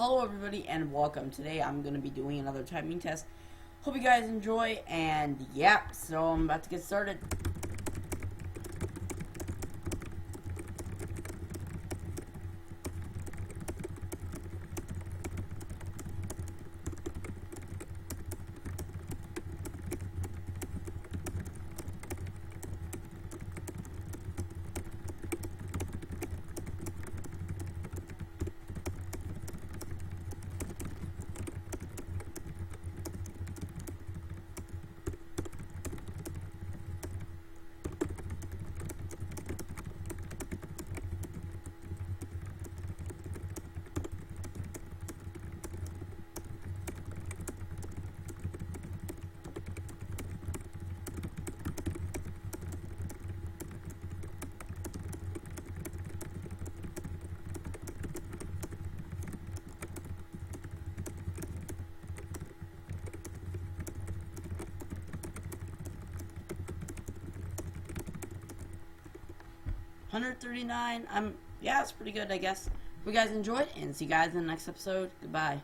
Hello everybody and welcome. Today I'm going to be doing another typing test. Hope you guys enjoy, and yeah, so I'm about to get started. $139. Yeah, it's pretty good, I guess. Hope you guys enjoyed, and see you guys in the next episode. Goodbye.